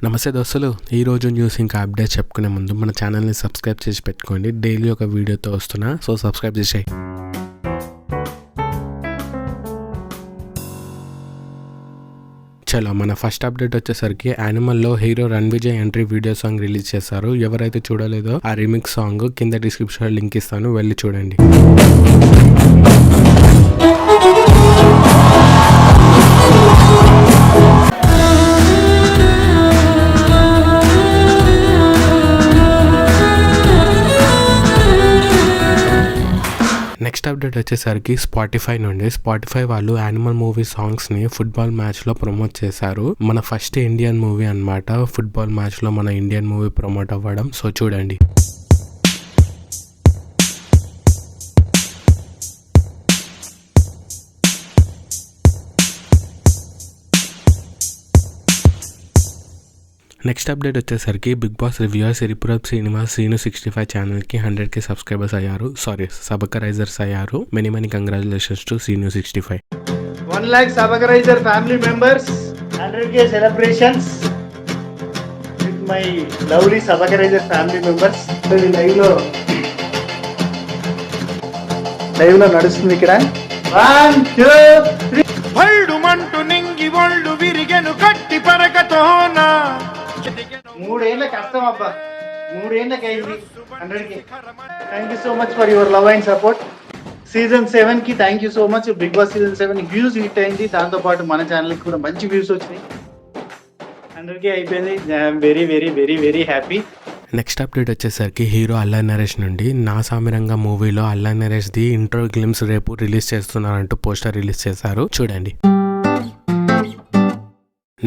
నమస్తే దోస్తులు, ఈరోజు న్యూస్ ఇంకా అప్డేట్ చెప్పుకునే ముందు మన ఛానల్ని సబ్స్క్రైబ్ చేసి పెట్టుకోండి. డైలీ ఒక వీడియోతో వస్తున్నా, సో సబ్స్క్రైబ్ చేసేయి. చలో మన ఫస్ట్ అప్డేట్ వచ్చేసరికి యానిమల్లో hero Ranvijay entry video song release చేశారు. ఎవరైతే చూడలేదో ఆ రీమిక్స్ సాంగ్ కింద డిస్క్రిప్షన్లో లింక్ ఇస్తాను, వెళ్ళి చూడండి. నెక్స్ట్ అప్డేట్ వచ్చేసరికి స్పాటిఫై వాళ్ళు యానిమల్ మూవీ సాంగ్స్ని ఫుట్బాల్ మ్యాచ్లో ప్రమోట్ చేశారు. మన ఫస్ట్ ఇండియన్ మూవీ అన్నమాట ఫుట్బాల్ మ్యాచ్లో మన ఇండియన్ మూవీ ప్రమోట్ అవ్వడం. సో చూడండి. నెక్స్ట్ అప్డేట్ వచ్చేసరికి బిగ్ బాస్ రివ్యూయర్ సిరిపురం శ్రీనివాస్ శ్రీను 65 ఛానల్కి 100K సబ్స్క్రైబర్స్ అయ్యారు. సబ్స్క్రైబర్స్ అయ్యారు. Many congratulations to Srinu 65. 1 lakh subscriber family members, 100K celebrations with my lovely subscriber family members. Live లో నడుస్తుంది ఇక్కడ. 1 2 3 వల్డు మంటు నింగి వల్డు విరిగెను కట్టి పరకతోన. 3 ఏళ్ళ కష్టం అబ్బా, 3 ఏళ్ళకి అయింది 100K. Thank you so much for your love and support. Season 7 కి thank you so much. Bigg Boss season 7 views hit అయింది, దాంతో పాటు మన ఛానల్కి కూడా మంచి వ్యూస్ వచ్చినాయి. 100K అయిపోయింది. I'm very very very very happy. Next update వచ్చేసరికి హీరో అల్లా నరేష్ నుండి నా సామిరంగా మూవీలో అల్లా నరేష్ ది ఇంట్రో గ్లిమ్స్ రేపు రిలీజ్ చేస్తున్నారంటూ పోస్టర్ రిలీజ్ చేశారు, చూడండి.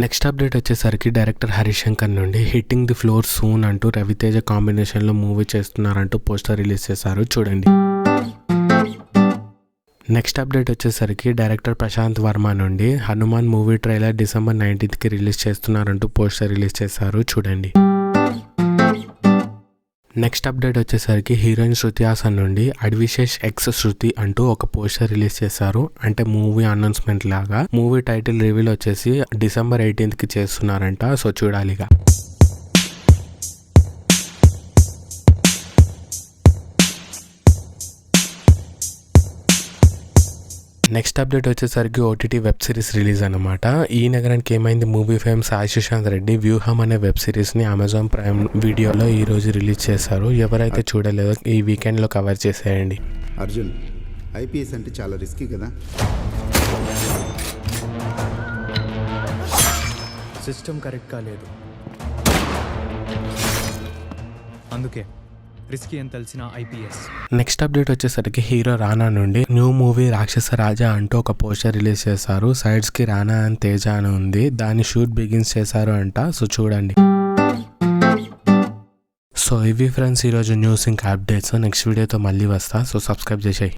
నెక్స్ట్ అప్డేట్ వచ్చేసరికి డైరెక్టర్ హరిశంకర్ నుండి హిట్టింగ్ ది ఫ్లోర్ సూన్ అంటూ రవితేజ కాంబినేషన్లో మూవీ చేస్తున్నారంటూ పోస్టర్ రిలీజ్ చేశారు, చూడండి. నెక్స్ట్ అప్డేట్ వచ్చేసరికి డైరెక్టర్ ప్రశాంత్ వర్మ నుండి Hanuman movie trailer December 19th release చేస్తున్నారంటూ poster release చేశారు, చూడండి. నెక్స్ట్ అప్డేట్ వచ్చేసరికి హీరోయిన్ శృతి హాసన్ నుండి అడ్విశేష్ ఎక్స్ శృతి అంటూ ఒక పోస్టర్ రిలీజ్ చేశారు. అంటే మూవీ అనౌన్స్మెంట్ లాగా. మూవీ టైటిల్ రివీల్ వచ్చేసి December 18th చేస్తున్నారంట, సో చూడాలిగా. నెక్స్ట్ అప్డేట్ వచ్చేసరికి OTT వెబ్ సిరీస్ రిలీజ్ అనమాట. ఈ నగరానికి ఏమైంది మూవీ ఫేమ్ సాయి సుశాంత్ రెడ్డి వ్యూహం అనే వెబ్ సిరీస్ని అమెజాన్ ప్రైమ్ వీడియోలో ఈ రోజు రిలీజ్ చేశారు. ఎవరైతే చూడలేదో ఈ వీకెండ్లో కవర్ చేసేయండి. అర్జున్, IPS అంటే చాలా రిస్కీ కదా. సిస్టమ్ కరెక్ట్గా లేదు, అందుకే రిస్కీ అని తెలిసిన IPS. నెక్స్ట్ అప్డేట్ వచ్చేసరికి హీరో రానా నుండి న్యూ మూవీ రాక్షస రాజా అంటూ ఒక పోస్టర్ రిలీజ్ చేశారు. సైడ్స్ కి రానా అండ్ తేజ అని ఉంది. దాని షూట్ బిగిన్స్ చేశారు అంట, సో చూడండి. సో ఇవి ఫ్రెండ్స్ ఈరోజు న్యూస్ ఇంకా అప్డేట్స్. నెక్స్ట్ వీడియోతో మళ్ళీ వస్తా, సో సబ్స్క్రైబ్ చేసేయి.